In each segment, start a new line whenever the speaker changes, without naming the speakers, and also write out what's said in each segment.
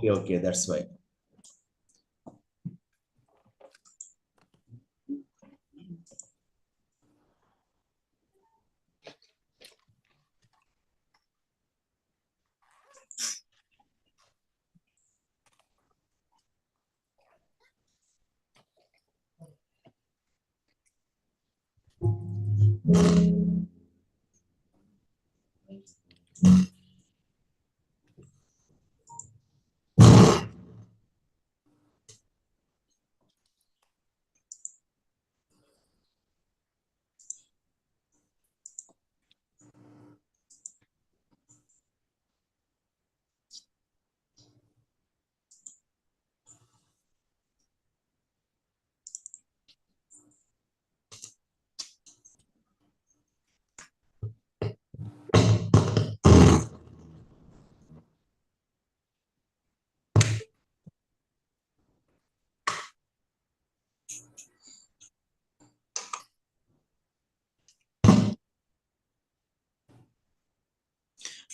Okay, that's why.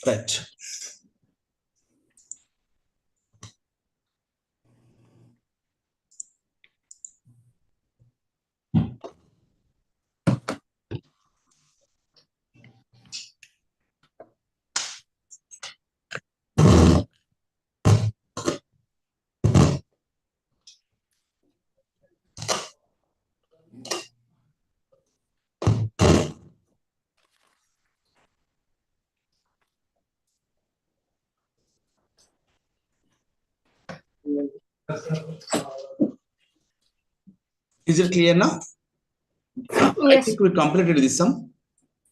Right. Is it clear now? I
Yes.
think we completed this sum.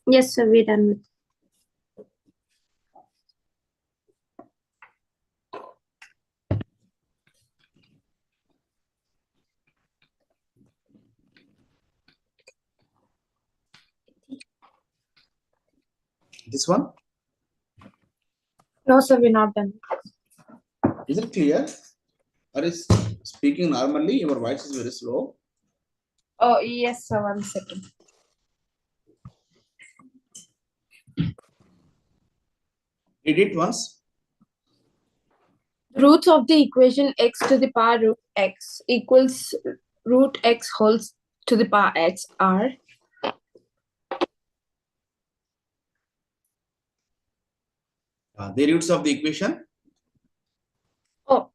Yes, sir. We're done with.
This one.
No, sir. We're not done.
Is it clear? Are you speaking normally? Your voice is very slow.
Oh, yes, sir. 1 second.
Read it once.
The roots of the equation x to the power root x equals root x whole to the power x are.
The roots of the equation.
Oh,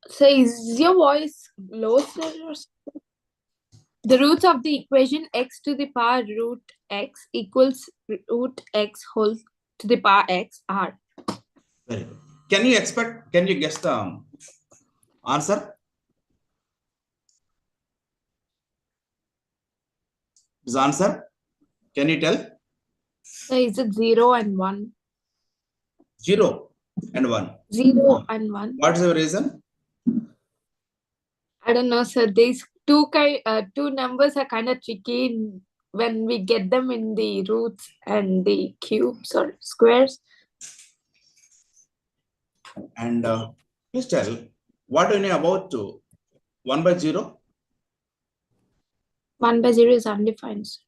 so is your voice low, sir? The roots of the equation x to the power root x equals root x whole to the power x are.
Very good. Can you guess the answer? This answer? Can you tell?
So is it 0 and 1?
0 and 1.
0 and 1.
What is the reason?
I don't know, sir. These two numbers are kind of tricky when we get them in the roots and the cubes or squares.
And please tell, what do you know about 1 by 0?
1 by 0 is undefined, sir.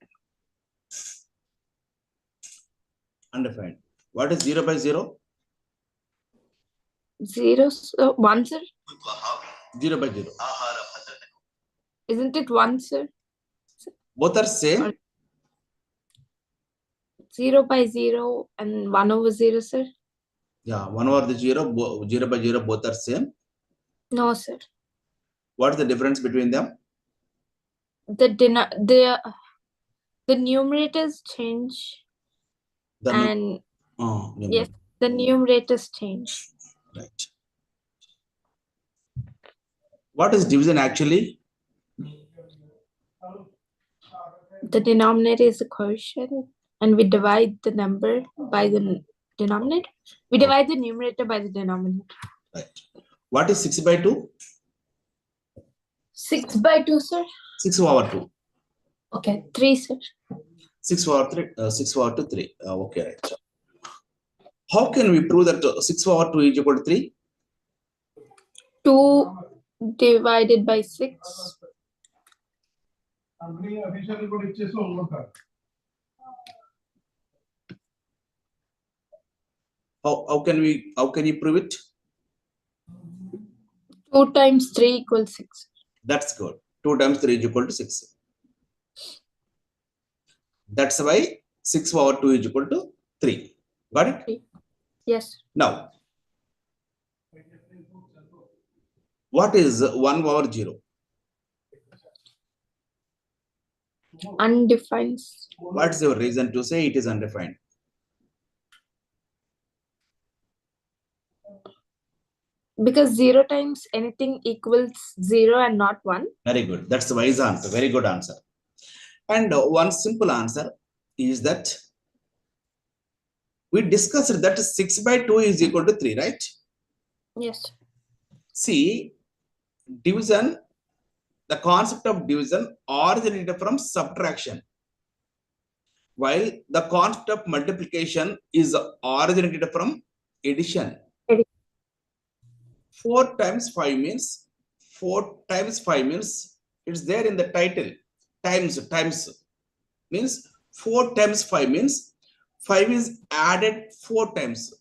Undefined. What is 0 by 0?
0, 1, sir.
0 by 0.
Isn't it 1, sir?
Both are same.
0 by 0 and 1 over 0, sir?
Yeah, 1 over the 0, 0 by 0, both are same.
No, sir.
What is the difference between them?
The numerators change. And yes, the numerators change.
Right. What is division actually?
The denominator is the quotient, and we divide the number by the denominator. We divide the numerator by the denominator.
Right. What is 6 by 2?
6 by 2, sir?
6 over 2.
Okay, 3, sir.
6 over 3. 6 over 2, 3. Okay, right. How can we prove that 6 over 2 is equal to 3?
2 divided by 6.
How can you prove it?
2 times 3 equals 6.
That's good. 2 times 3 is equal to 6. That's why 6 over 2 is equal to 3. Got it?
Yes.
Now, what is 1 over 0?
Undefined.
What's your reason to say it is undefined?
Because 0 times anything equals 0 and not 1.
Very good. That's the wise answer. Very good answer. And one simple answer is that we discussed that 6 by 2 is equal to 3, right?
Yes.
See, division, the concept of division originated from subtraction, while the concept of multiplication is originated from addition. 4 times 5 means 4 times 5 means it's there in the title. Times means 4 times 5 means 5 is added 4 times.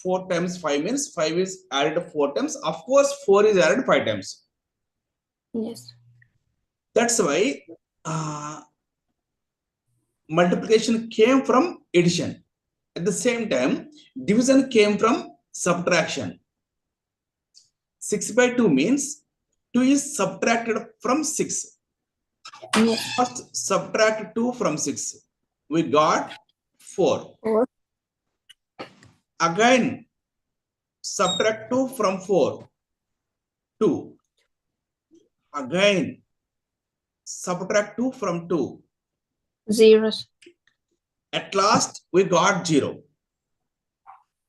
4 times 5 means 5 is added 4 times. Of course, 4 is added 5 times.
Yes.
That's why multiplication came from addition. At the same time, division came from subtraction. 6 by 2 means 2 is subtracted from 6.
Yes.
First, subtract 2 from 6. We got 4.
4.
Again, subtract 2 from 4. 2. Again, subtract 2 from 2.
0.
At last, we got 0.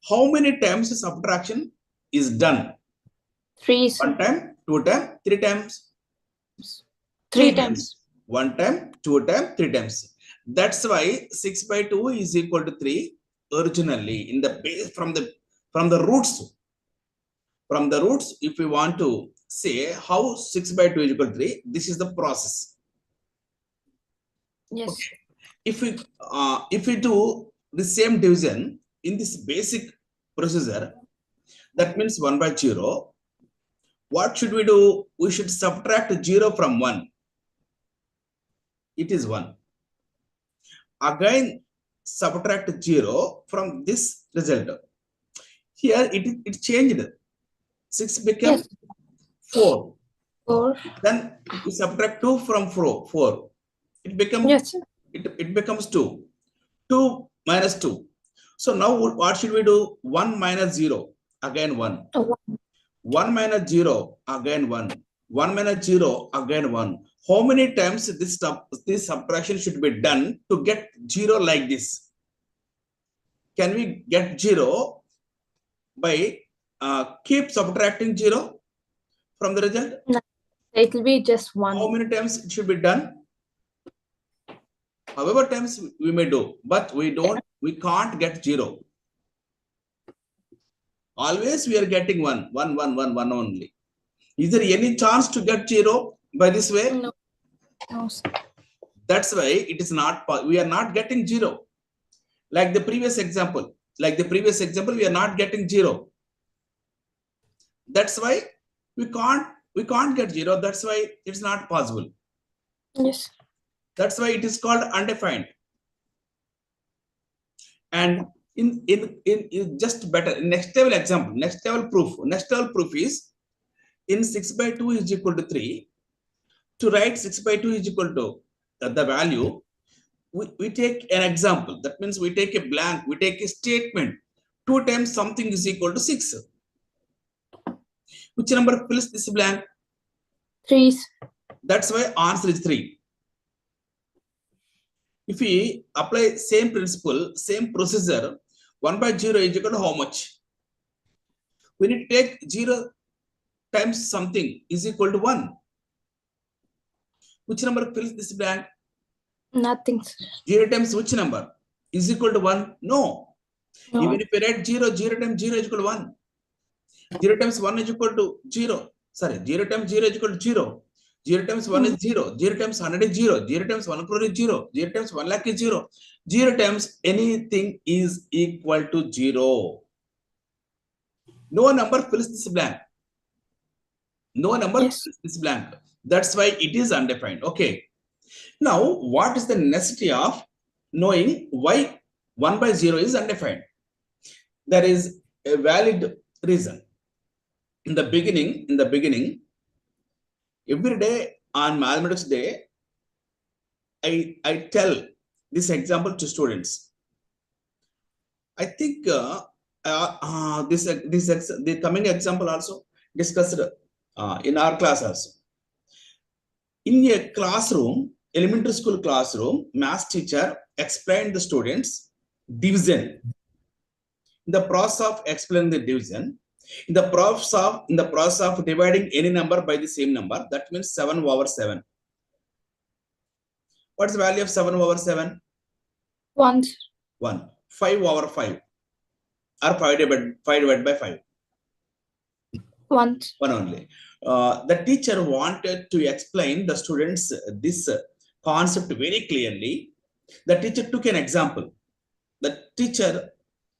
How many times subtraction is done?
3.
1 time, 2 times, 3 times.
3 times.
1 time, 2 times, 3 times. That's why 6 by 2 is equal to 3 originally in the base from the roots. From the roots, if we want to say how 6 by 2 is equal to 3, this is the process.
Yes.
Okay. If we do the same division in this basic procedure, that means 1 by 0. What should we do? We should subtract 0 from 1. It is 1. Again, subtract 0 from this result. Here it changed. 6 became 4.
4.
Then we subtract 2 from 4. It becomes
Yes.
it becomes 2. 2 minus 2. So now what should we do? 1 minus 0. Again 1. 1 minus 0. Again 1. 1 minus 0. Again 1. How many times this subtraction should be done to get 0 like this? Can we get 0 by keep subtracting 0 from the result?
No, it will be just 1.
How many times it should be done? However times we may do, but we can't get 0. Always we are getting 1 only. Is there any chance to get 0 by this way?
No. No.
That's why it is not, we are not getting 0. Like the previous example, we are not getting 0. That's why we can't get 0. That's why it's not possible.
Yes.
That's why it is called undefined. And in just better next level example, next level proof is in 6 by 2 is equal to 3. To write 6 by 2 is equal to the value, we take an example. That means we take a blank, we take a statement. 2 times something is equal to 6. Which number fills this blank?
3.
That's why answer is 3. If we apply same principle, same procedure, 1 by 0 is equal to how much? We need to take 0 times something is equal to 1. Which number fills this blank?
Nothing.
0 times which number? Is equal to 1? No.
No.
Even if we write 0, 0 times 0 is equal to 1. 0 times 1 is equal to 0. Sorry, 0 times 0 is equal to 0. 0 times 1 is 0. 0 times 100 is 0. 0 times 1 crore is 0. 0 times 1 lakh is 0. 0 times anything is equal to 0. No number fills this blank. No number
Yes.
fills this blank. That's why it is undefined. Okay. Now, what is the necessity of knowing why 1 by 0 is undefined? There is a valid reason. In the beginning, every day on mathematics day, I tell this example to students. I think the coming example also discussed in our class also. In a classroom, elementary school classroom, math teacher explained the students division. In the process of explaining the division, in the process of dividing any number by the same number, that means 7 over 7. What's the value of 7 over 7?
1.
1. 5 over 5. Or 5 divided by 5.
1.
1 only. The teacher wanted to explain the students this concept very clearly. The teacher took an example. The teacher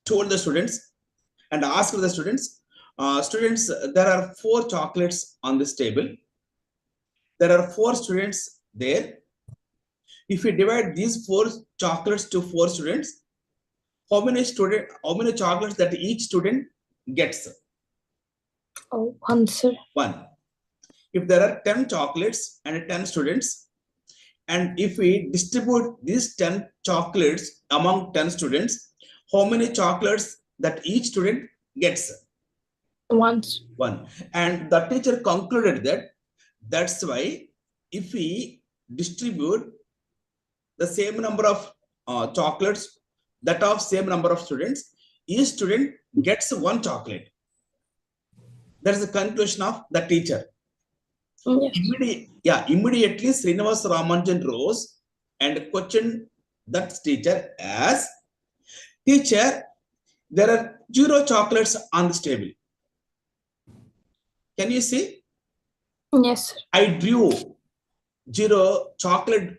told the students and asked the students, students, there are 4 chocolates on this table. There are 4 students there. If we divide these 4 chocolates to 4 students, how many chocolates that each student gets?
Oh, 1, sir.
1. If there are 10 chocolates and 10 students, and if we distribute these 10 chocolates among 10 students, how many chocolates that each student gets?
1.
1. And the teacher concluded that that's why if we distribute the same number of chocolates, that of same number of students, each student gets 1 chocolate. That is the conclusion of the teacher.
Yes.
Immediately Srinivas Ramanujan rose and questioned that teacher as, teacher, there are 0 chocolates on this table. Can you see?
Yes, sir.
I drew 0 chocolate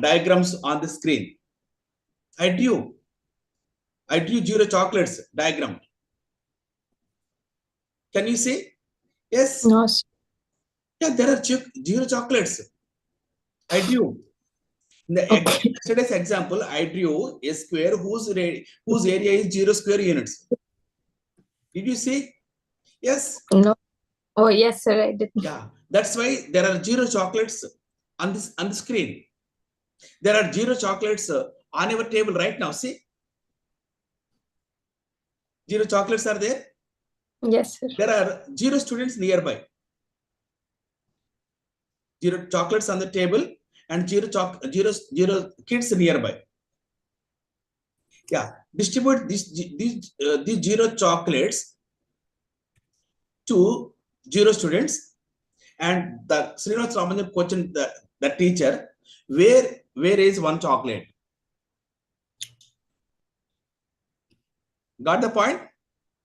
diagrams on the screen. I drew 0 chocolates diagram. Can you see? Yes.
No, sir.
Yeah, there are 0 chocolates. I drew. In the yesterday's example, I drew a square whose area is 0 square units. Did you see? Yes.
No. Oh, yes, sir. I did.
Yeah, that's why there are 0 chocolates on the screen. There are 0 chocolates on your table right now. See, 0 chocolates are there.
Yes, sir.
There are 0 students nearby. 0 chocolates on the table and 0 kids nearby. Yeah, distribute these 0 chocolates to 0 students, and the Srinivas Ramanujan questioned the teacher, where is 1 chocolate? Got the point?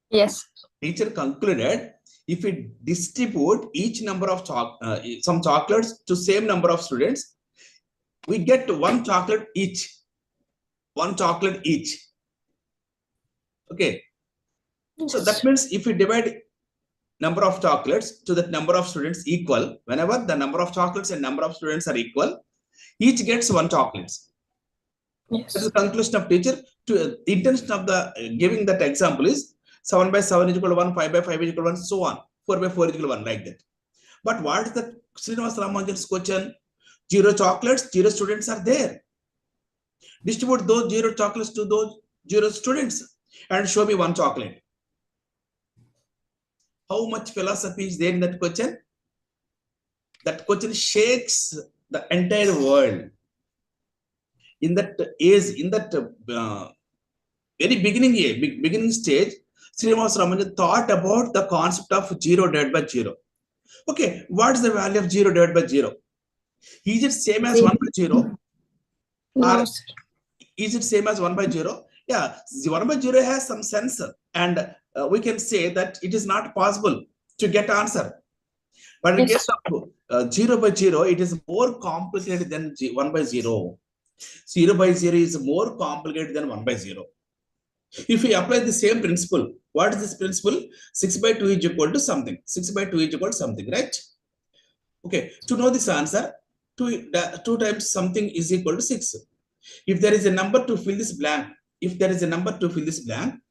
Yes.
Teacher concluded, if we distribute each number of some chocolates to same number of students, we get 1 chocolate each. 1 chocolate each. Okay.
Yes.
So that means if we divide number of chocolates to that number of students equal, whenever the number of chocolates and number of students are equal, each gets 1 chocolate.
Yes.
That's the conclusion of teacher. To intention of the giving that example is 7 by 7 is equal to 1, 5 by 5 is equal to 1, so on. 4 by 4 is equal to 1, like that. But what is the Srinivas Ramanujan's question? 0 chocolates, 0 students are there. Distribute those 0 chocolates to those 0 students and show me 1 chocolate. How much philosophy is there in that question? That question shakes the entire world. In that very beginning stage, Srinivas Ramanujan thought about the concept of 0 divided by 0. Okay, what is the value of 0 divided by 0? Is it same as 1 by 0?
No,
Or
sir.
is it same as 1 by 0? Yeah, 1 by 0 has some sense, and we can say that it is not possible to get answer. But in
Yes.
case of 0 by 0, it is more complicated than 1 by 0. 0 by 0 is more complicated than 1 by 0. If we apply the same principle, what is this principle? 6 by 2 is equal to something. 6 by 2 is equal to something, right? Okay, to know this answer, 2 times something is equal to 6. If there is a number to fill this blank, if there is a number to fill this blank,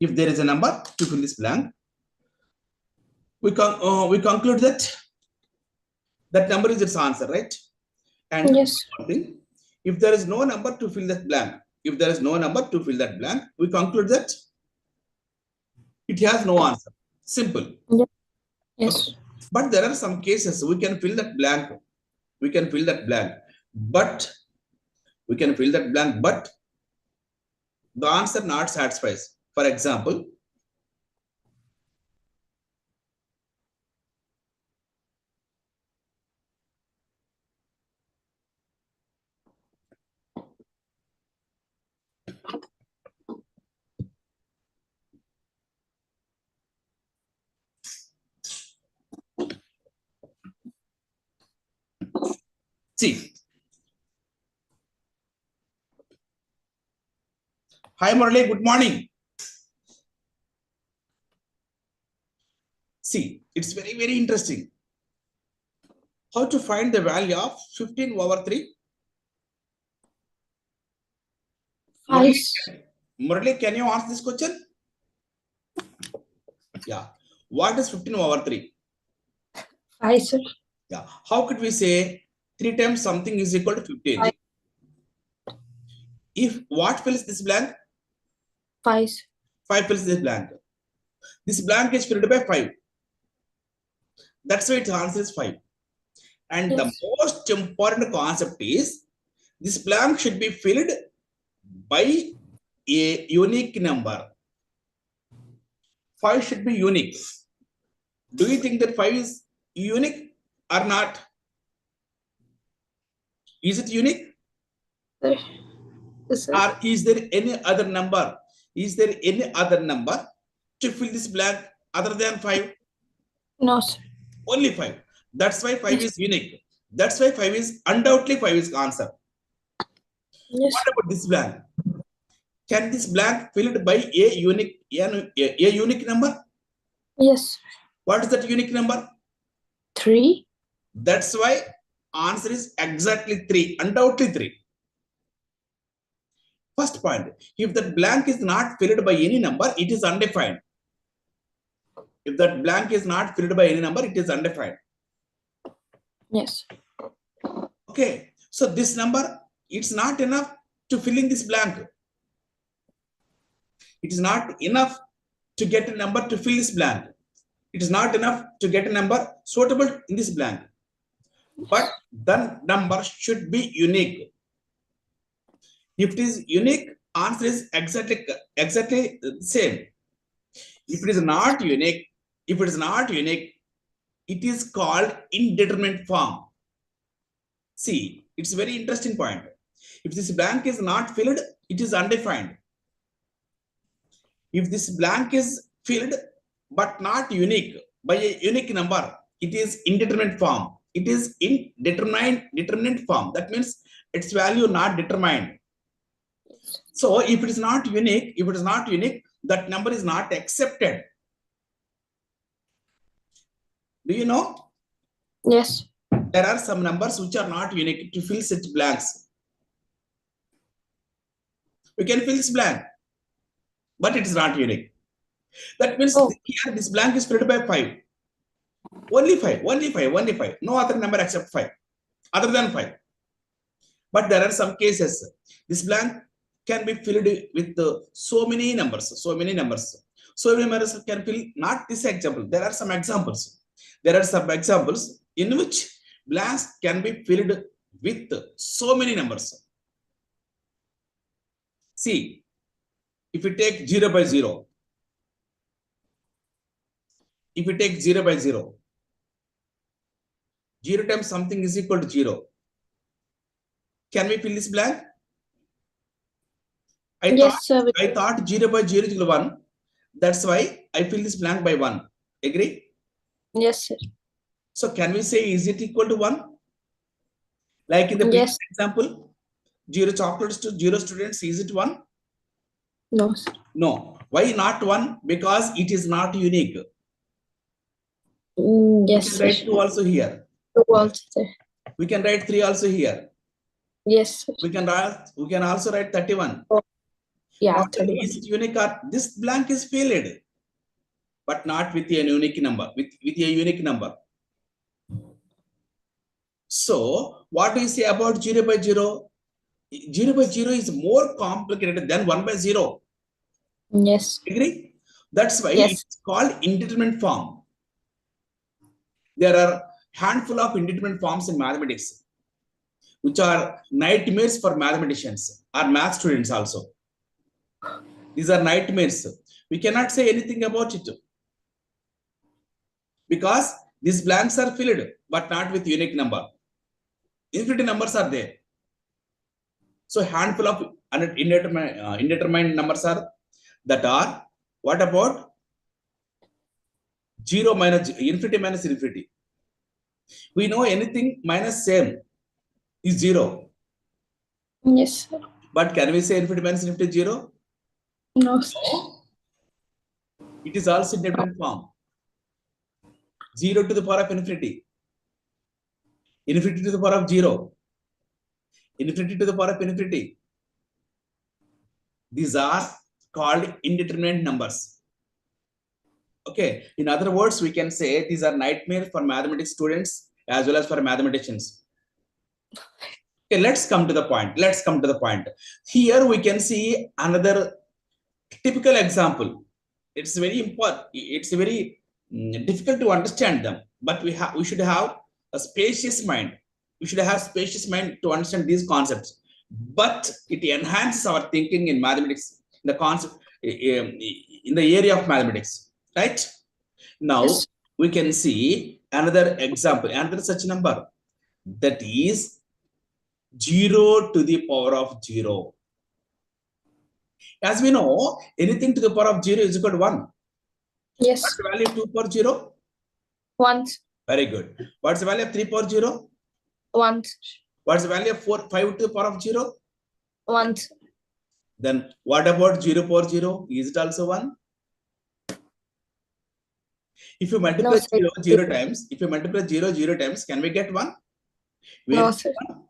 if there is a number to fill this blank, we conclude that that number is its answer, right? And
Yes.
if there is no number to fill that blank, if there is no number to fill that blank, we conclude that it has no answer. Simple.
Yes.
But there are some cases we can fill that blank. We can fill that blank, but we can fill that blank, but the answer not satisfies. For example, see. Hi Murali, good morning. See, it's very, very interesting. How to find the value of 15 over 3? Murali, can you answer this question? Yeah. What is 15 over 3?
5, sir.
Yeah. How could we say 3 times something is equal to 15?
5.
If what fills this blank?
5.
5 fills this blank. This blank is filled by 5. That's why its answer is 5. And
Yes.
the most important concept is this blank should be filled by a unique number. 5 should be unique. Do you think that 5 is unique or not? Is it unique?
Yes, sir.
Or is there any other number? Is there any other number to fill this blank other than 5?
No, sir.
Only 5. That's why 5 is unique. That's why 5 is undoubtedly 5 is answer.
Yes.
What about this blank? Can this blank filled by a unique number?
Yes.
What is that unique number?
3.
That's why answer is exactly 3. Undoubtedly 3. First point, if that blank is not filled by any number, it is undefined. If that blank is not filled by any number, it is undefined.
Yes.
Okay, so this number, it's not enough to fill in this blank. It is not enough to get a number to fill this blank. It is not enough to get a number suitable in this blank. But the number should be unique. If it is unique, answer is exactly the same. If it is not unique, it is called indeterminate form. See, it's a very interesting point. If this blank is not filled, it is undefined. If this blank is filled but not unique by a unique number, it is indeterminate form. It is indeterminate form. That means its value not determined. So if it is not unique, that number is not accepted. Do you know?
Yes.
There are some numbers which are not unique to fill such blanks. We can fill this blank, but it is not unique. That means here this blank is filled by 5. Only 5. No other number except 5, other than 5. But there are some cases. This blank can be filled with so many numbers. So many numbers can fill, not this example. There are some examples. In which blanks can be filled with so many numbers. See, if you take 0 by 0, if you take 0 by 0, 0 times something is equal to 0. Can we fill this blank? I thought 0 by 0 is 1. That's why I fill this blank by 1. Agree?
Yes, sir.
So can we say is it equal to 1? Like in the previous
Yes.
example, 0 chocolates to 0 students, is it 1?
No, sir.
No. Why not 1? Because it is not unique.
Yes,
We can
sir.
write 2 also here.
2 also, sir.
We can write 3 also here.
Yes, sir.
We can also write 31.
Yeah,
Now,
31.
is it unique or this blank is filled, but not with a unique number, with a unique number. So what do you say about 0 by 0? 0 by 0 is more complicated than 1 by 0.
Yes.
Agree? That's why
Yes.
it's called indeterminate form. There are handful of indeterminate forms in mathematics, which are nightmares for mathematicians or math students also. These are nightmares. We cannot say anything about it because these blanks are filled, but not with unique number. Infinity numbers are there. So handful of indeterminate numbers are that are. What about 0 minus infinity minus infinity? We know anything minus same is 0.
Yes, sir.
But can we say infinity minus infinity 0?
No, sir.
It is also indeterminate form. 0 to the power of infinity. Infinity to the power of 0. Infinity to the power of infinity. These are called indeterminate numbers. Okay. In other words, we can say these are nightmares for mathematics students as well as for mathematicians. Okay, let's come to the point. Here we can see another typical example. It's very important. It's very difficult to understand them, but we should have a spacious mind. We should have spacious mind to understand these concepts. But it enhances our thinking in mathematics, the concept in the area of mathematics. Right now,
Yes.
we can see another example, another such number, that is 0 to the power of 0. As we know, anything to the power of 0 is equal to 1.
Yes.
What's the value of 2 power 0?
1.
Very good. What's the value of 3 power 0?
1.
What's the value of 5 to the power of 0?
1.
Then what about 0 power 0? Is it also 1? If you multiply
sir.
0 times, can we get 1? Where
No,
is
sir.
1?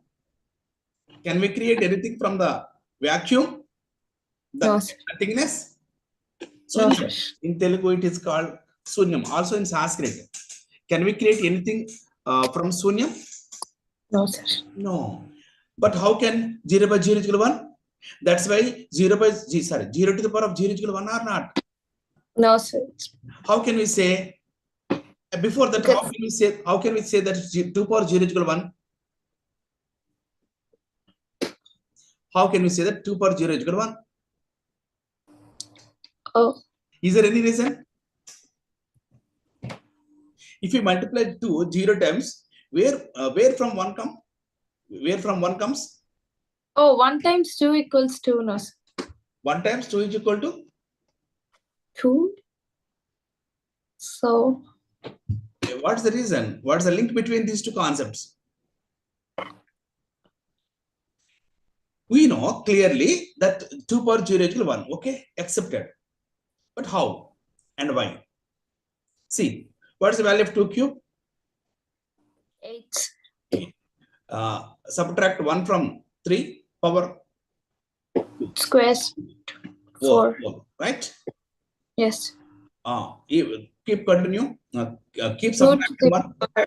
Can we create anything from the vacuum?
No, sir.
Nothingness?
No,
Sunyam.
sir.
In Telugu, it is called Sunyam. Also in Sanskrit. Can we create anything from Sunyam?
No, sir.
No. But how can 0 by 0 is equal to 1? That's why 0 to the power of 0 is equal to 1 or not?
No, sir.
How can we say, before that,
Because
how can we say that 2 power 0 is equal to 1? How can we say that 2 power 0 is equal to 1?
Oh,
Is there any reason? If you multiply 2 0 times, where from 1 come? Where from 1 comes?
1 times 2 equals 2, no, sir.
1 times 2 is equal to
2. So,
what's the reason? What's the link between these two concepts? We know clearly that 2 power 0 is equal to 1. Okay, accepted. But how and why? See, what's the value of 2 cube?
8.
Subtract 1 from 3 power
Squares
4,
4.
right?
Yes.
Keep continue. Keep
2 to
subtracting
the
1
power,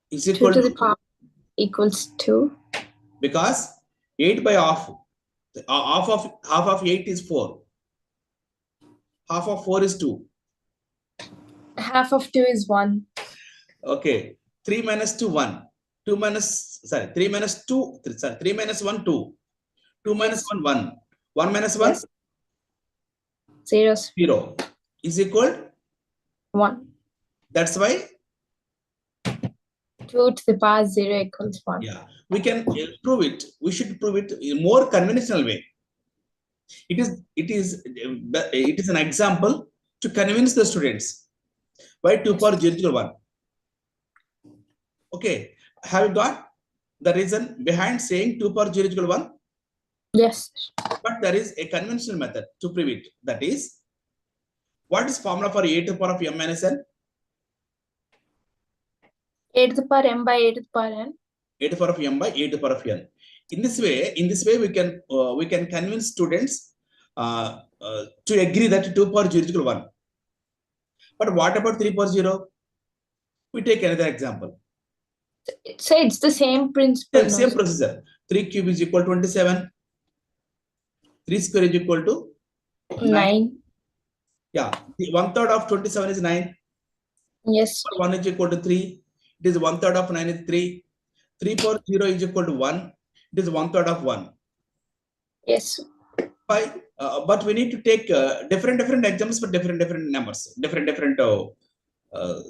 is
2
equal
to the
to,
power equals 2.
because 8 by half, half of 8 is 4. Half of 4 is 2.
Half of 2 is 1.
Okay. 3 minus 2, 1. 3 minus 2, 3 minus 1, 2. 2 minus
Yes.
1, 1. 1 minus 1,
Yes. 0.
0 is equal.
1.
That's why,
2 to the power 0 equals 1.
yeah, we can prove it. We should prove it in more conventional way. It is an example to convince the students. Why 2 power 0 is equal to 1? Okay. Have you got? the reason behind saying 2 power 0 is equal to 1?
Yes.
But there is a conventional method to prove it. That is, what is formula for a to the power of m minus n?
A to the power m by a to the power n.
A to the power of m by a to the power of n. In this way, we can convince students to agree that 2 power 0 is equal to 1. But what about 3 power 0? We take another example.
So it's the same principle.
The same procedure. 3 cube is equal to 27. 3 square is equal to
9.
Yeah, 1/3 of 27 is 9.
Yes.
1 is equal to 3. It is 1/3 of 9 is 3. 3 power 0 is equal to 1. It is 1/3 of 1.
Yes.
But we need to take different examples for different numbers, different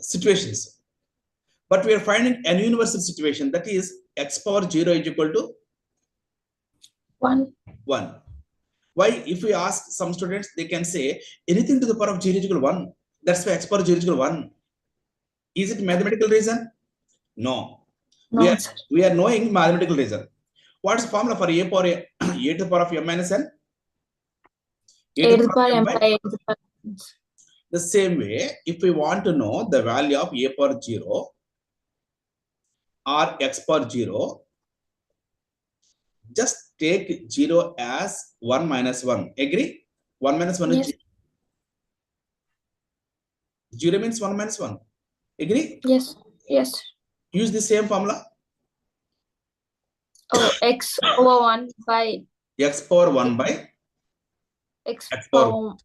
situations. But we are finding an universal situation, that is x power 0 is equal to
1.
Why? If we ask some students, they can say anything to the power of 0 is equal to 1. That's why x power 0 is equal to 1. Is it mathematical reason? No. We are knowing mathematical reason. What's the formula for a to the power of m minus n?
A to the power m by a to the power n.
The same way, if we want to know the value of a power 0 or x power 0, just take 0 as 1 minus 1. Agree? 1 minus 1 is 0. 0 means 1 minus 1. Agree?
Yes. Yes.
Use the same formula.
Oh, x over 1 by
X power 1 by
x
power
1.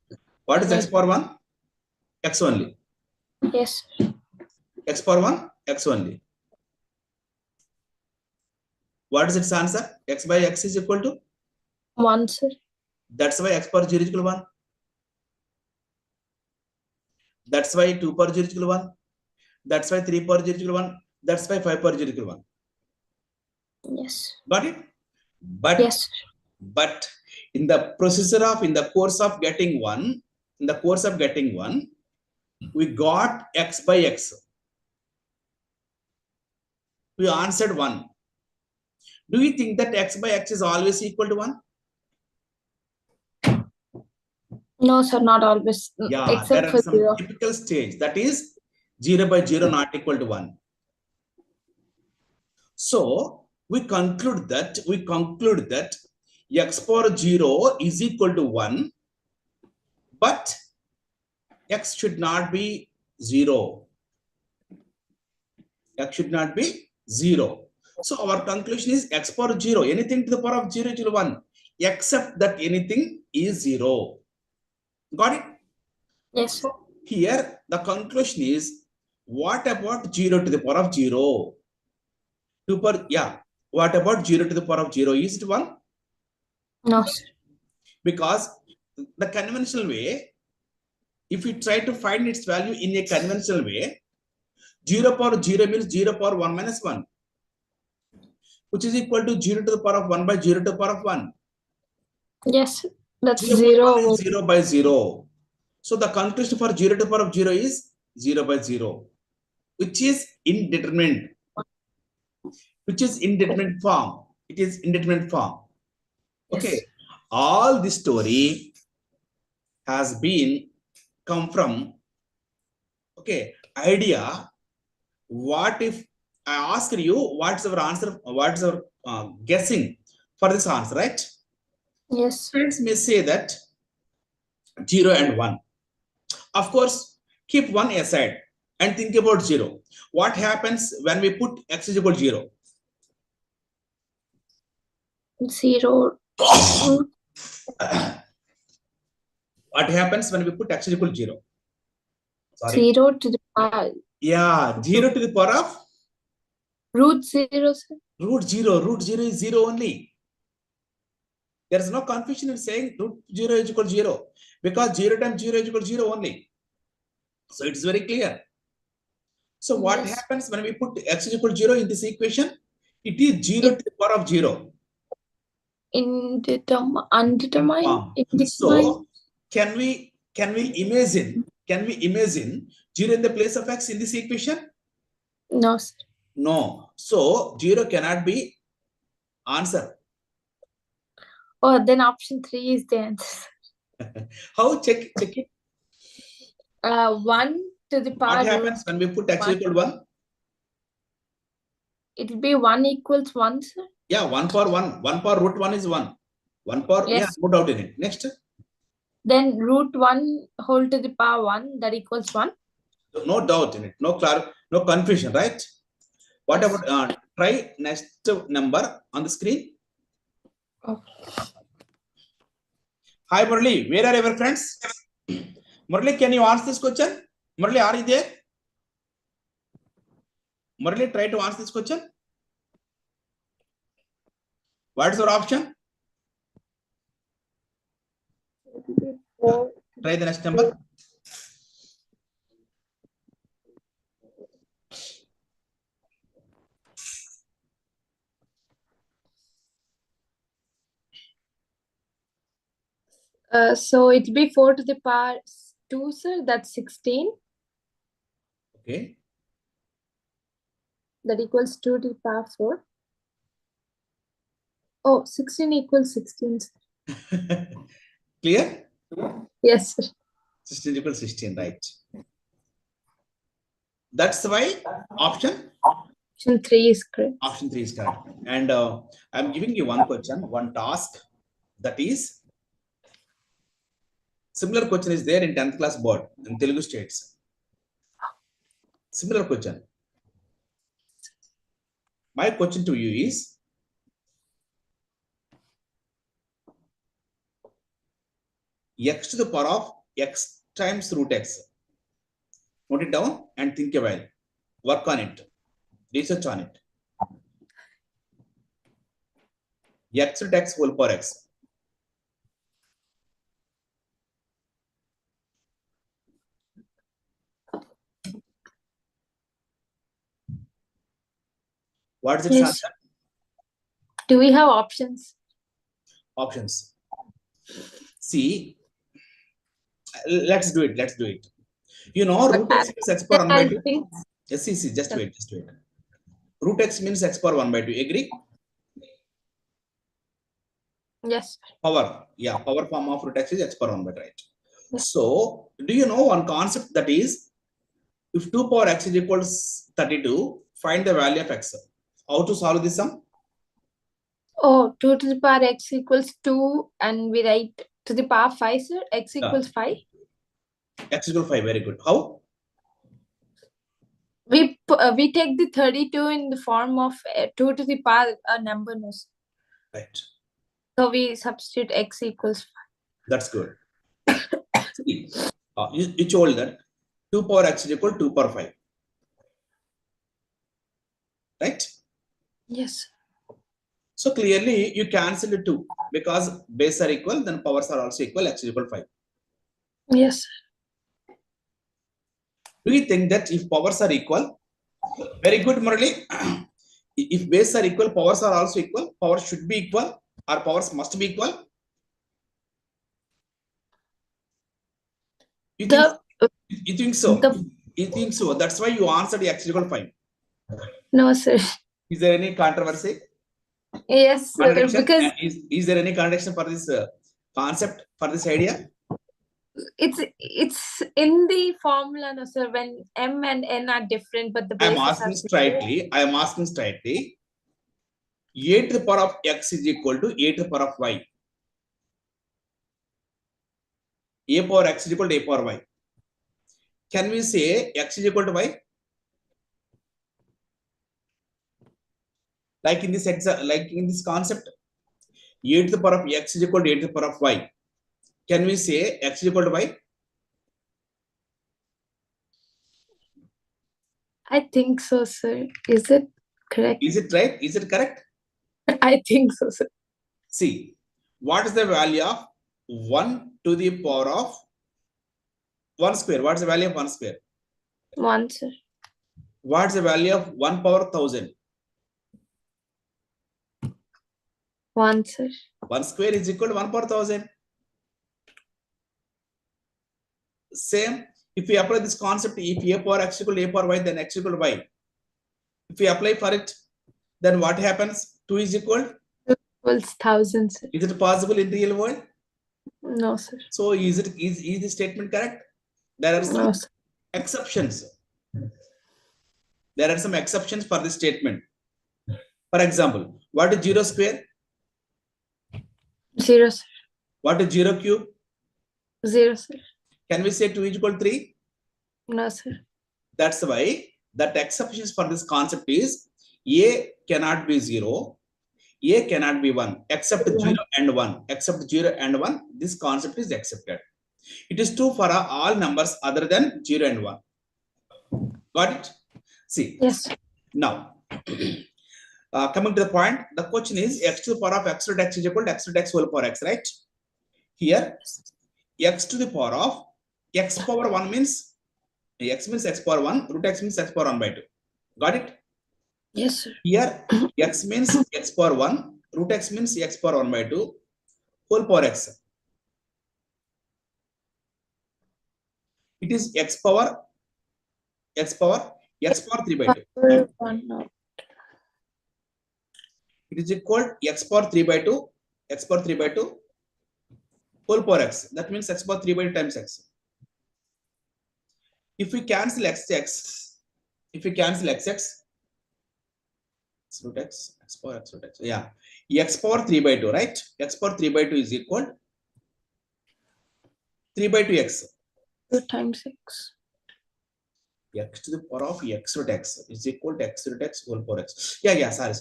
What is x power 1? X only.
Yes.
X power 1? X only. What is its answer? X by x is equal to
1, sir.
That's why x power 0 is equal to 1. That's why 2 power 0 is equal to 1. That's why 3 power 0 is equal to 1. That's why 5 power 0 is equal to 1.
Yes.
Got it? But
yes.
But in the course of getting 1, we got x by x. We answered 1. Do you think that x by x is always equal to 1?
No, sir, not always.
Yeah,
except
there are
for
some
0.
typical stage, that is 0 by 0 not equal to 1. So we conclude that x power 0 is equal to 1, but x should not be 0. X should not be 0. So our conclusion is x power 0, anything to the power of 0 is 1, except that anything is 0. Got it?
Yes.
Here the conclusion is, what about 0 to the power of 0? What about 0 to the power of 0? Is it 1?
No, sir.
Because the conventional way, if you try to find its value in a conventional way, 0 power 0 means 0 power 1 minus 1, which is equal to 0 to the power of 1 by 0 to the power of 1.
Yes, that's
0.
0.
0 by 0. So the conclusion for 0 to the power of 0 is 0 by 0, which is indeterminate. Which is indeterminate form. It is indeterminate form. Okay.
Yes.
All this story has been come from idea. What if I ask you, what's our answer? What's our guessing for this answer, right?
Yes.
Friends may say that 0 and 1. Of course, keep 1 aside and think about 0. What happens when we put x is equal to 0?
0.
What happens when we put x is equal to 0? Sorry.
0 to the power.
Yeah, 0 to the power of
root 0, sir.
Root 0. Root 0 is 0 only. There is no confusion in saying root 0 is equal to 0, because 0 times 0 is equal to 0 only. So it's very clear. So what happens when we put x is equal to 0 in this equation? It is 0 to the power of 0.
Undetermined.
So can we imagine 0 in the place of x in this equation?
No, sir.
No. So 0 cannot be answer.
Oh, then option 3 is the answer.
How? Check it.
1 to the
What
power root.
happens when we put x equal 1?
It will be 1 equals 1, sir.
Yeah, 1 power 1. 1 power root 1 is 1. 1 power,
Yes.
yeah, no doubt in it. Next.
Then root 1 whole to the power 1, that equals 1.
No doubt in it. No confusion, right? What
Yes.
about try next number on the screen?
Okay.
Hi Murali, where are your friends? Murali, can you answer this question? Murali, are you there? Murali, try to answer this question. What is your option? Try the next number.
So it will be 4 to the power 2, sir. That's 16.
Okay.
That equals 2 to the power 4. Oh, 16 equals 16. Sir.
Clear?
Yes, sir.
16 equals 16, right? That's why option?
Option 3 is correct.
Option 3 is correct. And I'm giving you one question, one task. That is, similar question is there in 10th class board in Telugu states. Similar question. My question to you is, x to the power of x times root x. Note it down and think a while. Work on it. Research on it. X root x whole power x. What is its
Yes.
answer?
Do we have options?
Options. See, let's do it. Let's do it. You know, root x means x power 1 by 2. Yes, see, just wait. Root x means x power 1 by 2. Agree?
Yes.
Power. Yeah, power form of root x is x power 1 by 2, right? So, do you know one concept that is, if 2 power x is equals 32, find the value of x. How to solve this sum?
Oh, 2 to the power x equals 2 and we write to the power 5, sir. X equals 5.
X equals 5, very good. How?
We take the 32 in the form of 2 to the power a number. No, sir.
Right.
So we substitute x equals 5.
That's good. You told that 2 power x is equal to 2 power 5. Right?
Yes.
So clearly you cancel the 2 because bases are equal, then powers are also equal, x is equal to 5.
Yes.
Do you think that if powers are equal, very good, Murali. If bases are equal, powers are also equal, powers should be equal or powers must be equal? You think so? You think so? That's why you answered x is equal to 5.
No, sir.
Is there any controversy?
Yes, sir, because
is there any contradiction for this concept, for this idea?
It's in the formula, no, sir, when m and n are different, but the bases
I am asking straightly. A to the power of x is equal to a to the power of y. A power x is equal to a power y. Can we say x is equal to y? Like in this concept, a to the power of x is equal to a to the power of y. Can we say x is equal to y?
I think so, sir. Is it correct?
Is it right? Is it correct?
I think so, sir.
See, what is the value of 1 to the power of 1 square? What is the value of 1 square?
1, sir.
What is the value of 1 power 1000?
1, sir.
1 square is equal to 1 power 1000. Same, if we apply this concept, if a power x equal to a power y, then x equal to y. If we apply for it, then what happens? 2 is equal.
Equals 1000, sir.
Is it possible in real world?
No, sir.
So is the statement correct? There are some
No, sir.
exceptions. There are some exceptions for this statement. For example, what is 0 square?
0, sir.
What is 0 cube?
0, sir.
Can we say 2 is equal to 3?
No, sir.
That's why that exceptions for this concept is A cannot be 0, A cannot be 1, except 0 and 1. Except 0 and 1, this concept is accepted. It is true for all numbers other than 0 and 1. Got it? See.
Yes.
Now, coming to the point, the question is x to the power of x root x is equal to x root x whole power x, right? Here, x to the power of x power 1 means x means x power 1, root x means x power 1 by 2. Got it?
Yes, sir.
Here, x means x power 1, root x means x power 1 by 2, whole power x. It is x power 3 by 2. It is equal to x power 3 by 2, whole power x. That means x power 3 by 2 times x. If we cancel x, root x, x power x, root x. Yeah, x power 3 by 2, right? X power 3 by 2 is equal 3 by 2 x.
2 times x.
X to the power of x root x is equal to x root x whole power x. Yeah, sorry.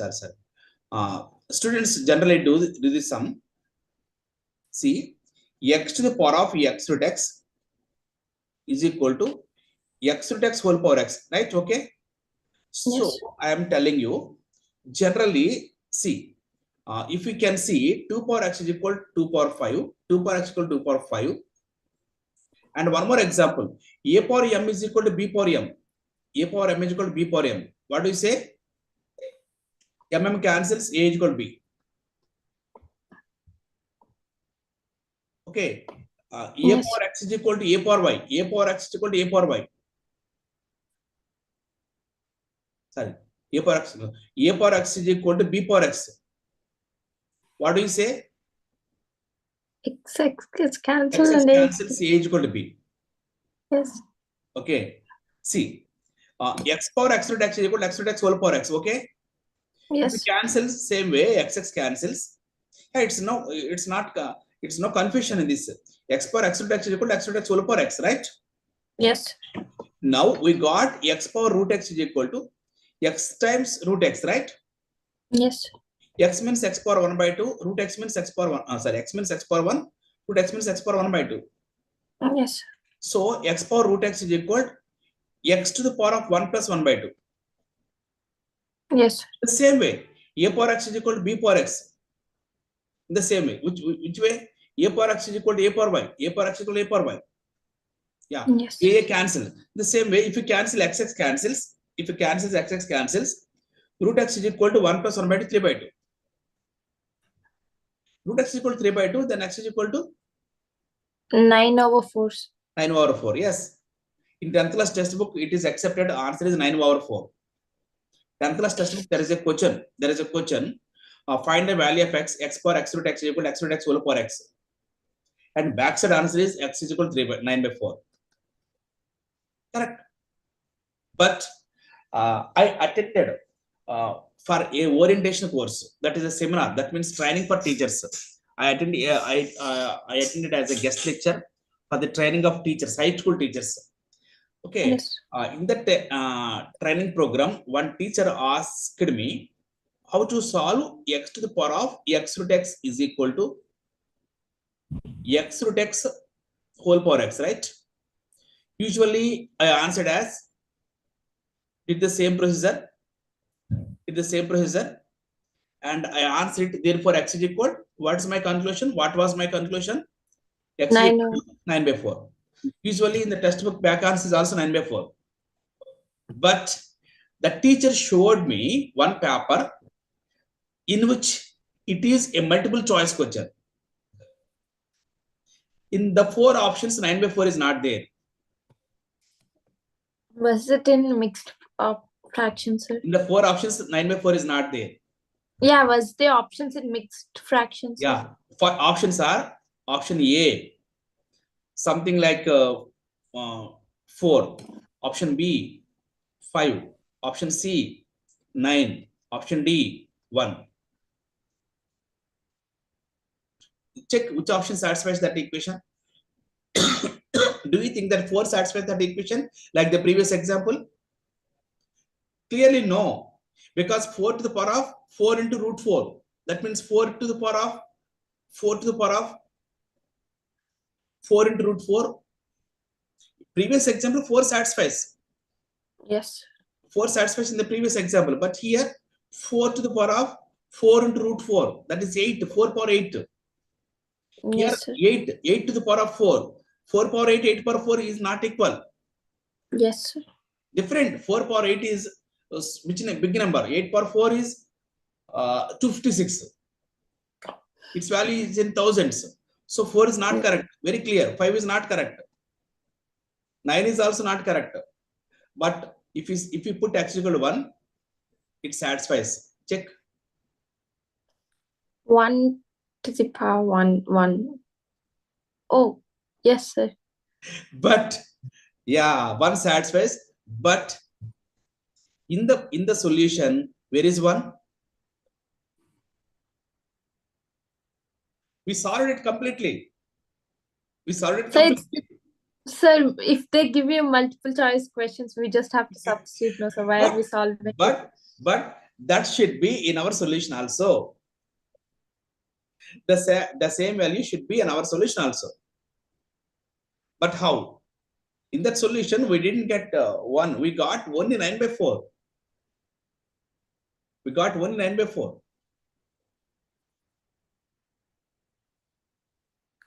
Students generally do this sum. See, x to the power of x root x is equal to x root x whole power x, right? Okay. So
Yes.
I am telling you, generally, see, if we can see 2 power x is equal to 2 power 5, 2 power x equal to 2 power 5. And one more example, a power m is equal to b power m. A power m is equal to b power m. What do you say? M cancels, a is equal to b. Okay. A
Yes.
power x is equal to a power y. A power x is equal to a power y. Sorry. A power x is equal to b power x. What do you say?
X gets
X
cancelled and A.
cancels, a is equal to b.
Yes.
Okay. See, x power x root x is equal to x root x whole power x. Okay.
Yes.
If it cancels same way, x cancels. Yeah, it's no confusion in this. X power x root x is equal to x root x whole power x, right?
Yes.
Now we got x power root x is equal to x times root x, right?
Yes.
X means x power 1 by 2, root x means x power 1. X means x power 1, root x means x power 1 by 2.
Yes.
So x power root x is equal to x to the power of 1 plus 1 by 2.
Yes.
The same way, a power x is equal to b power x. In the same way, which way? A power x is equal to a power y. A power x is equal to a power y. Yeah.
Yes.
A cancel. The same way, if you cancel x cancels. If you cancel x cancels, root x is equal to 1 plus 1 by 2, 3 by 2. Root x is equal to 3 by 2, then x is equal to
9/4.
9/4. Yes. In 10th class textbook, it is accepted. Answer is 9/4. 10th class textbook, there is a question. Find the value of x power x root x is equal to x root x whole power x. And backside answer is x is equal to 9/4. Correct. But I attended for a orientation course. That is a seminar. That means training for teachers. I attended as a guest lecture for the training of teachers, high school teachers. Okay.
Yes.
In that training program, one teacher asked me how to solve x to the power of x root x is equal to x root x whole power x, right? Usually I answered as did the same procedure, and I answered it. Therefore, x is equal. What is my conclusion? What was my conclusion? X is equal to 9/4. Usually in the textbook, back answer is also 9/4. But the teacher showed me one paper in which it is a multiple choice question. In the 4 options, 9/4 is not there.
Was it in mixed fraction, sir.
In the 4 options, 9 by 4 is not there.
Yeah, was there options in mixed fractions? Sir?
Yeah, for options are option A, something like 4, option B, 5, option C, 9, option D, 1. Check which option satisfies that equation. Do you think that 4 satisfies that equation like the previous example? Clearly no, because 4 to the power of 4 into root 4. That means 4 to the power of 4 to the power of 4 into root 4. Previous example, 4 satisfies.
Yes.
4 satisfies in the previous example, but here 4 to the power of 4 into root 4. That is 8, 4 power 8. Here
Yes, sir.
8 to the power of 4. 4 power 8, 8 power 4 is not equal.
Yes, sir.
Different. 4 power 8 is which is a big number. 8 power 4 is 256. Its value is in thousands. So 4 is not correct. Very clear. 5 is not correct. 9 is also not correct. But if you put x equal to 1, it satisfies. Check.
1 to the power 1. Oh, yes, sir.
But yeah, 1 satisfies. But in the solution, where is 1? We solved it completely. We solved it completely.
Sir, if they give you multiple choice questions, we just have to substitute. No, so why are we solving it?
But that should be in our solution also. The same value should be in our solution also. But how? In that solution, we didn't get 1. We got only 9 by 4. We got only 9 by 4.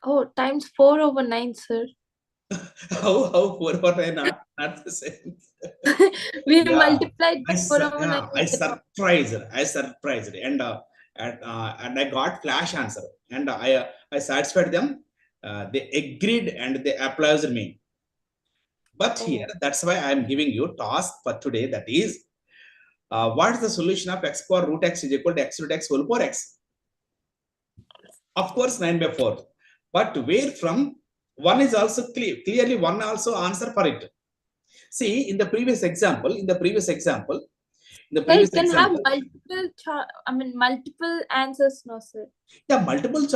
Oh, times 4 over 9, sir.
How 4 over 9 not the same?
We multiplied by 4 over 9.
I surprised, and I got flash answer, and I satisfied them. They agreed and they applauded me. But here, that's why I am giving you task for today. That is, what is the solution of x power root x is equal to x root x whole power x? Of course, 9 by 4. But where from? 1 is also clearly 1 also answer for it. See, in the previous example,
It can have multiple answers, no, sir.
Yeah, multiple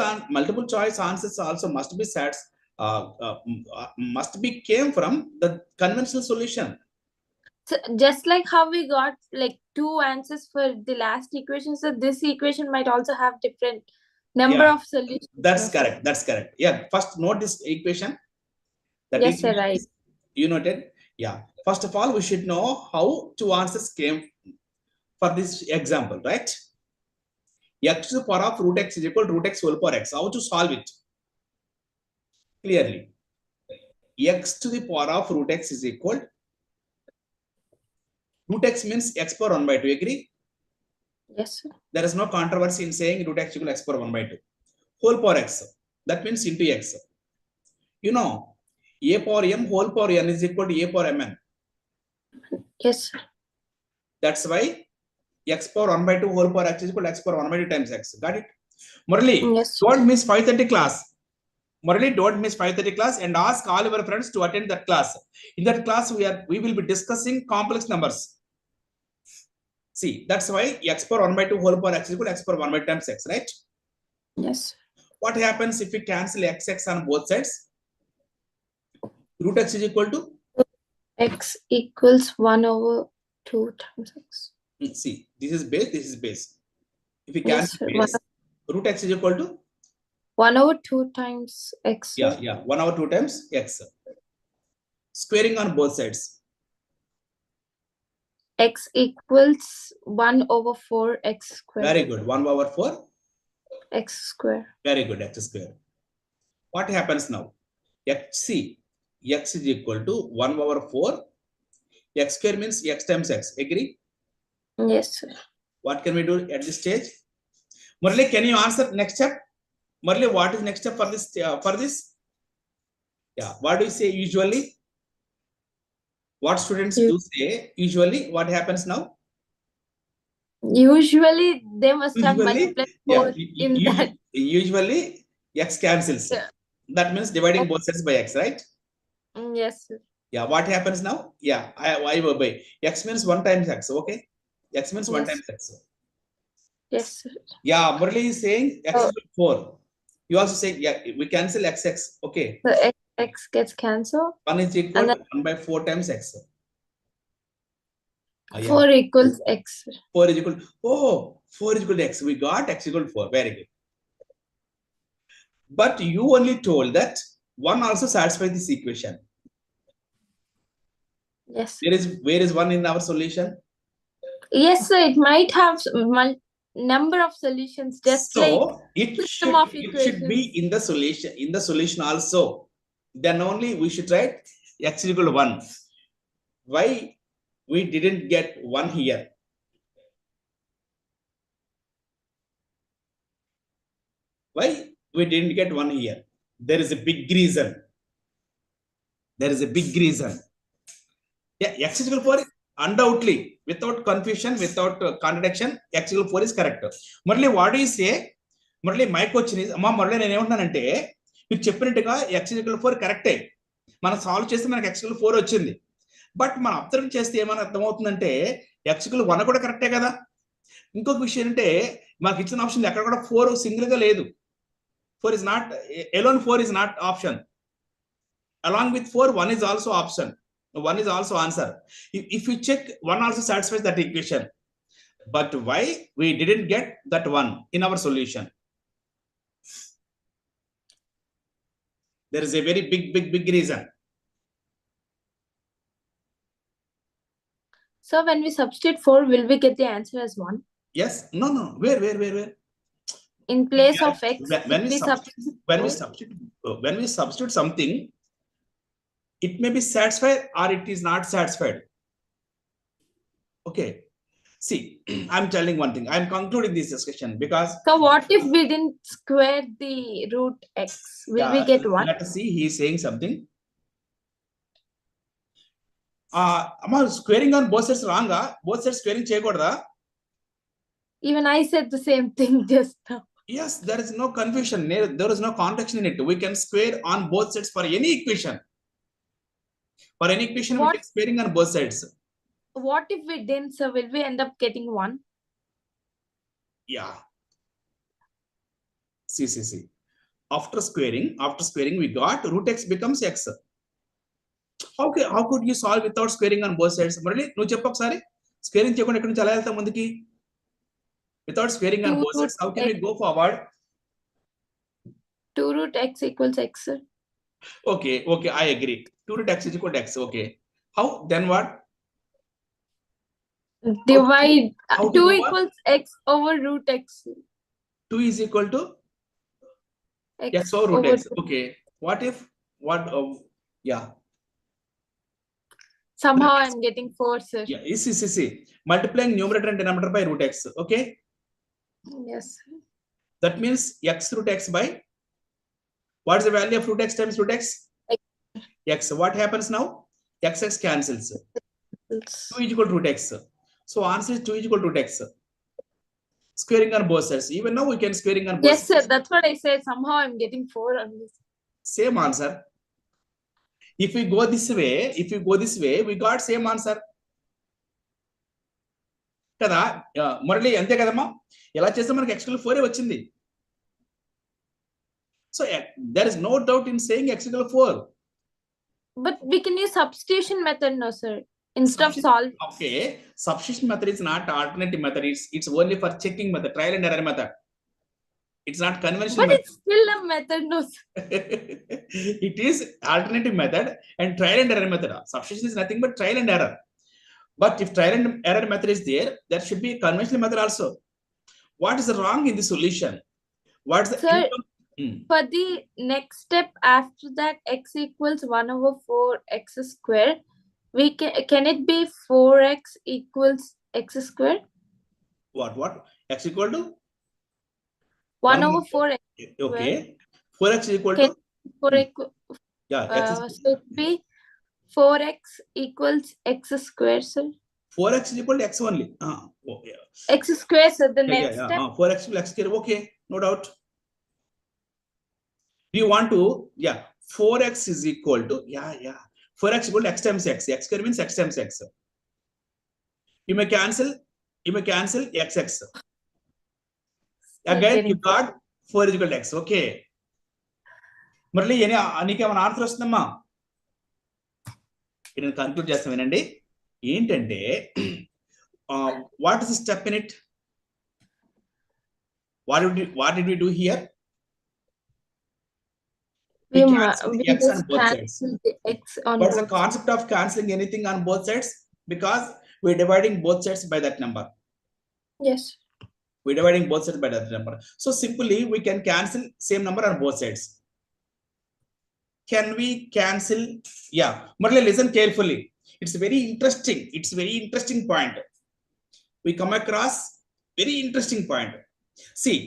choice answers also must be came from the conventional solution.
So just like how we got like 2 answers for the last equation, so this equation might also have different number of solutions.
That's correct. That's correct. Yeah. First, note this equation.
Yes, sir, right.
You noted. Yeah. First of all, we should know how 2 answers came for this example, right? X to the power of root x is equal to root x whole power x. How to solve it? Clearly, x to the power of root x is equal. Root x means x power 1 by 2. Agree?
Yes, sir.
There is no controversy in saying root x equal x power 1 by 2. Whole power x. That means into x. You know, a power m whole power n is equal to a power mn.
Yes, sir.
That's why x power 1 by 2 whole power x is equal to x power 1 by 2 times x. Got it? Murali,
yes,
don't miss 5:30 class. Murali, don't miss 5:30 class and ask all your friends to attend that class. In that class, we will be discussing complex numbers. See, that's why x power 1 by 2 whole power x is equal to x power 1 by 2 times x, right?
Yes.
What happens if we cancel x on both sides? Root x is equal to?
X equals 1 over 2 times x.
See, this is base, this is base. If we cancel base, root x is equal to?
1 over 2 times x.
Yeah, 1 over 2 times x. Squaring on both sides.
X equals 1 over 4 x square.
Very good. 1 over 4?
X square.
Very good, x square. What happens now? X is equal to 1 over 4. X square means x times x. Agree?
Yes, sir.
What can we do at this stage? Murali, can you answer next step? Murali, what is next step for this? Yeah, what do you say usually? What students
Yeah.
do say, usually what happens now?
Usually they must have
Usually,
multiplied
yeah,
4 in that.
usually x cancels.
Yeah.
That means dividing both sides by x, right?
Yes, sir.
Yeah, what happens now? Yeah, I by x means 1 times x, okay? X means 1
Yes.
times x.
Yes, sir.
Yeah, Murali is saying x
Oh.
is 4. You also say, yeah, we cancel x, okay?
The x gets cancelled.
1 is equal
And
to 1 by 4 times x. Yeah.
4 equals x.
4 is equal to, 4 is equal to x. We got x equal to 4. Very good. But you only told that 1 also satisfies this equation.
Yes.
Where is 1 in our solution?
Yes, sir. It might have number of solutions, just
So
like
it
system of
should be
equations.
in the solution also. Then only we should write x equal to 1. Why we didn't get 1 here? Why we didn't get 1 here? There is a big reason. There is a big reason. Yeah, x is equal to 4, undoubtedly, without confusion, without contradiction, x equal to 4 is correct. Murali, what do you say? Murali, my question is, అమ్మా మురళి నేను ఏమంటున్నానంటే మీరు చెప్పినట్టుగా x equal 4 కరెక్టే. మనం solve చేస్తే మనకి x equal 4 వచ్చింది. బట్ మనం అబ్జర్వ్ చేస్తే ఏమైనా అర్థమవుతుందంటే x ఈక్వల్ 1 కూడా కరెక్టే కదా. ఇంకొక విషయం అంటే మాకు ఇచ్చిన ఆప్షన్ ఎక్కడ కూడా 4 సింగిల్ గా లేదు. 4 is not alone, 4 is not option. Along with 4, 1 is also option. 1 is also answer. If you check, 1 also satisfies that equation. But why we didn't get that 1 in our solution? There is a very big reason.
So when we substitute 4, will we get the answer as 1?
Yes. No. Where?
In place
Yeah,
of x,
when we
substitute
substitute something, it may be satisfied or it is not satisfied. Okay. See, I'm telling one thing. I'm concluding this discussion because.
So what if we didn't square the root x? Will we get 1?
Let us see. He is saying something. Squaring on both sides wrong. Both sides squaring cheyakodada.
Even I said the same thing just now.
Yes, there is no confusion. There is no contradiction in it. We can square on both sides for any equation. For any equation, we can squaring on both sides.
What if we didn't, so will we end up getting 1?
Yeah. See. After squaring, we got root x becomes x. How could you solve without squaring on both sides? Murali, nu cheppu okasari. Squaring cheyakunda ekkadi nunchi ela veltam munduki? Without squaring on both sides, how can we go forward?
2 root x equals x.
Okay, I agree. 2 root x is equal to x. Okay. How? Then what?
Divide.
How
2 equals x over root x.
2 is equal to x over root x. Okay. What if? Yeah.
Somehow I'm getting 4, sir.
Yeah. See. Multiplying numerator and denominator by root x. Okay.
Yes.
That means x root x by. What is the value of root x times root x? X. What happens now? X cancels. 2 is equal to root x. So answer is 2 is equal to root x. Squaring on both sides. Even now we can squaring on both sides.
Yes, sir. That's what I said. Somehow I'm getting 4 on this.
Same answer. If we go this way, we got same answer. కదా మురళి అంతే కదమ్మా ఎలా చేస్తే మనకి x equal 4 వచ్చింది. So there is no doubt in saying x equal 4.
But we can use substitution method, no, sir. Instead of solve.
Okay, substitution method is not alternative method. It's only for checking method, trial and error method. It's not conventional
but
method.
It's still a method, no, sir.
It is alternative method and trial and error method. Substitution is nothing but trial and error. But if trial and error method is there should be a conventional method also. What is wrong in the solution? What is the
sir, for the next step after that, x equals 1 over 4x square. We can it be 4x equals x squared?
What? X equal to
1 over 4x.
Okay. 4x is equal to
4x.
yeah. X is
so it be 4x equals x square, sir.
4x is equal to x only. Oh, yeah.
X square, sir. The next
Yeah.
step.
4x will x square. Okay, no doubt. Do you want to? Yeah. 4x is equal to 4x equal to x times x. X square means x times x. You may cancel x. Again, you got 4 is equal to x. Okay. Murali, నీకేమైనా answer వస్తుందమ్మా? నేను conclude చేస్తాను వినండి. ఏంటంటే what is the step in it? What did we do here? We cancel the x on both sides. What's the concept of cancelling anything on both sides? Because we're dividing both sides by that number.
Yes.
We're dividing both sides by that number. So simply we can cancel same number on both sides. Can we cancel? Yeah. Murali, listen carefully. It's very interesting. It's very interesting point. We come across very interesting point. See,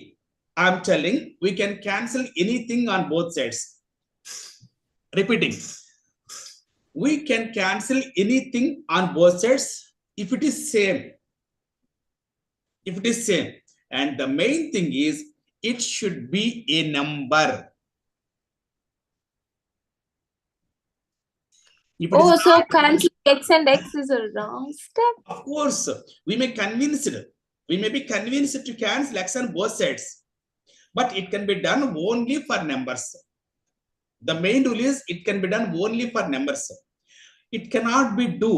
I'm telling we can cancel anything on both sides. Repeating. We can cancel anything on both sides if it is same. If it is same. And the main thing is it should be a number.
So cancel x and x is a wrong step?
Of course, we may be convinced to cancel x on both sides, but it can be done only for numbers. The main rule is it can be done only for numbers. It cannot be do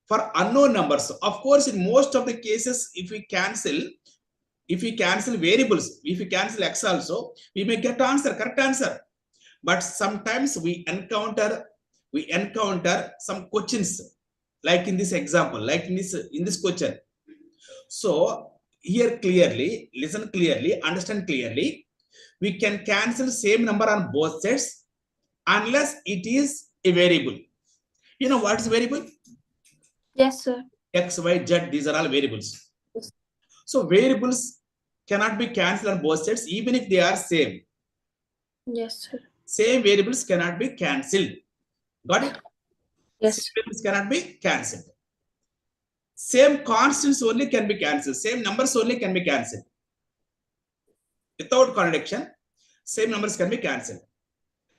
for unknown numbers. Of course, in most of the cases, if we cancel variables, if we cancel x also, we may get answer, correct answer. But sometimes we encounter some questions, like in this example, like in this question. So here clearly, listen clearly, understand clearly, we can cancel same number on both sides unless it is a variable. You know what is variable?
Yes, sir.
X, Y, Z, these are all variables. Yes. So variables cannot be cancelled on both sides even if they are same.
Yes, sir.
Same variables cannot be cancelled. Got it?
Yes.
Same variables cannot be cancelled. Same constants only can be cancelled. Same numbers only can be cancelled. Without contradiction, same numbers can be cancelled.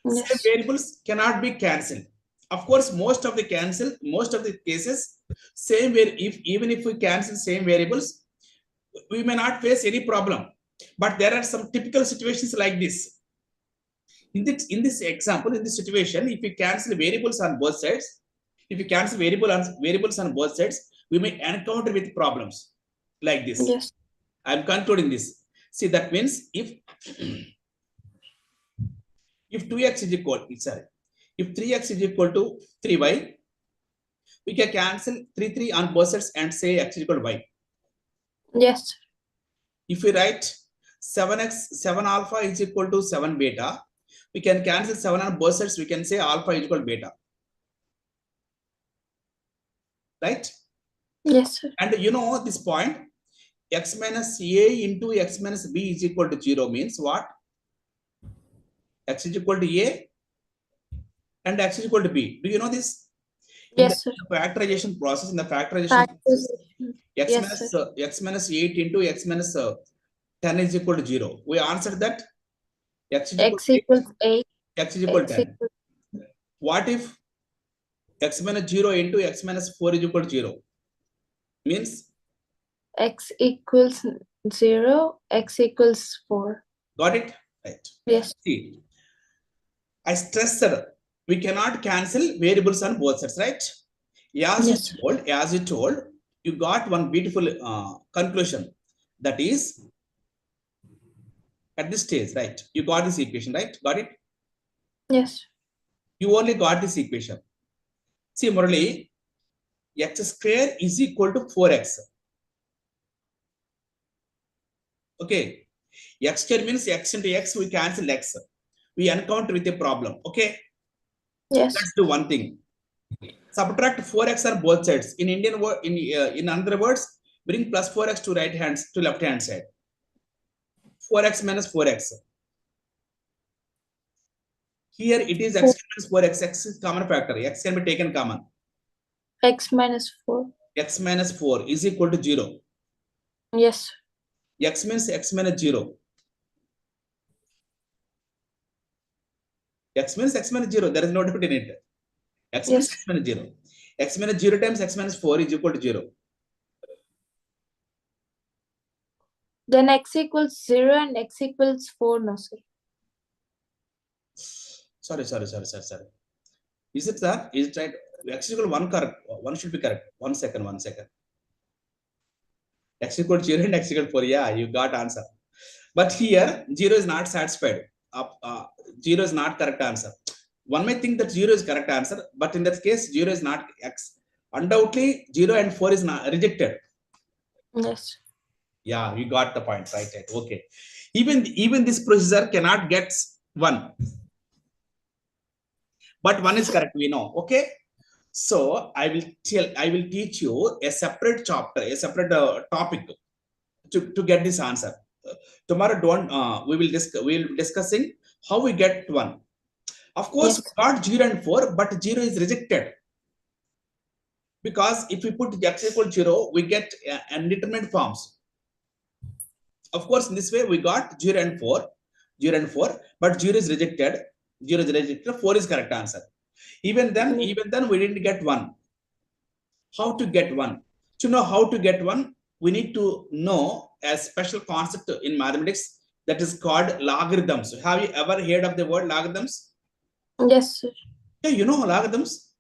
Yes. Same variables cannot be cancelled. Of course, most of the cases, same even if we cancel same variables, we may not face any problem. But there are some typical situations like this. In this example, in this situation, if we cancel variables on both sides, variables on both sides, we may encounter with problems like this.
Yes.
I'm concluding this. See, that means if 2x is equal, if 3x is equal to 3y, we can cancel 3 on both sides and say x is equal to y.
Yes.
If we write 7 alpha is equal to 7 beta, we can cancel 7 on both sides. We can say alpha is equal to beta. Right?
Yes, sir.
And you know this point, x minus a into x minus b is equal to 0 means what? X is equal to a and x is equal to b. Do you know this?
Yes, sir.
Factorization process, in the factorization process, x minus 8 into x minus 10 is equal to 0. We answered that x equals 8, x is equal to 10. What if x minus 0 into x minus 4 is equal to 0? Means
x equals 0, x equals 4.
Got it? Right.
Yes.
See, I stressed we cannot cancel variables on both sides, right? As you told, you got one beautiful conclusion. That is, at this stage, right? You got this equation, right? Got it?
Yes.
You only got this equation. See, Murali, x square is equal to 4x. Okay. X square means x into x, we cancel x. We encounter with a problem. Okay.
Yes.
Let's do one thing. Subtract 4x on both sides. In Indian word, in other words, bring plus 4x to left hand side. 4x minus 4x. Here it is x minus 4 x is common factor. X can be taken common.
X minus 4.
X minus 4 is equal to 0.
Yes.
X means x minus 0. X means x minus 0. There is no doubt in it. X means
Yes.
x minus 0. X minus 0 times x minus 4 is equal to 0.
Then X equals 0 and X equals 4, no, sir.
Sorry. Is it that? Is it right? X equal 1 correct. 1 should be correct. 1 second. X equal 0 and x equal 4. Yeah, you got answer. But here 0 is not satisfied. 0 is not correct answer. One may think that 0 is correct answer, but in that case 0 is not x. Undoubtedly 0 and 4 is not rejected.
Yes.
Yeah, you got the point, right? Okay. Even this procedure cannot get 1. But 1 is correct, we know. Okay. So I will teach you a separate chapter, a separate topic to get this answer. Tomorrow we will be discussing how we get 1. Of course,
Yes.
we got 0 and 4, but 0 is rejected. Because if we put x equal 0, we get undetermined forms. Of course, in this way, we got 0 and 4, but 0 is rejected. 0 is rejected, 4 is correct answer. Even then, we didn't get 1. How to get 1? To know how to get 1, we need to know a special concept in mathematics that is called logarithms. Have you ever heard of the word logarithms?
Yes, sir.
Yeah, you know logarithms?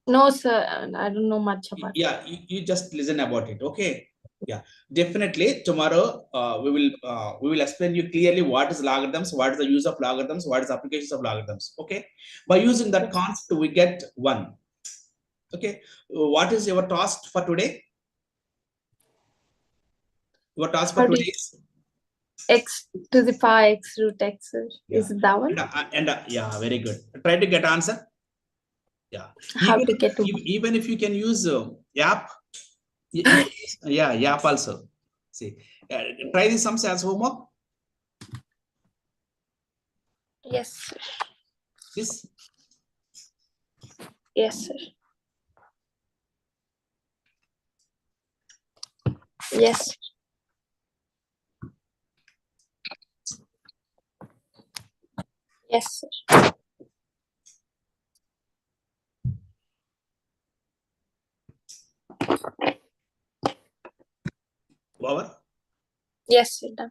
No, sir. I don't know much about it.
Yeah, you just listen about it. Okay. Yeah, definitely. Tomorrow we will explain you clearly what is logarithms, what is the use of logarithms, what is the applications of logarithms. Okay. By using that concept, we get 1. Okay. What is your task for today? Your task for today is
X to the power X root X, sir.
Yeah.
Is it that one?
And yeah, very good. Try to get answer. Yeah.
How to get to
Even if you can use app. Yeah, app also. See, try this sums as homework.
Yes, sir.
This.
Yes, sir. Yes. Yes, sir.
Over.
Yes, sir. Done.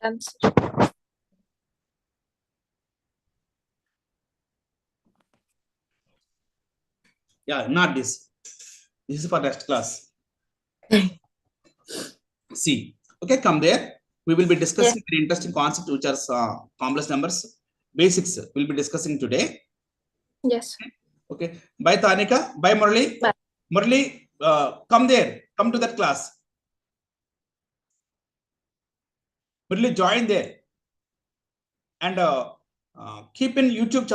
Done, sir.
Yeah, not this. This is for next class. See, okay, come there. We will be discussing an interesting concept, which are complex numbers. Basics we'll be discussing today.
Yes.
Okay. Bye, Tanika. Bye, Murali.
Bye.
Murali, come there. Come to that class. Murali, join there. And keep in YouTube channel.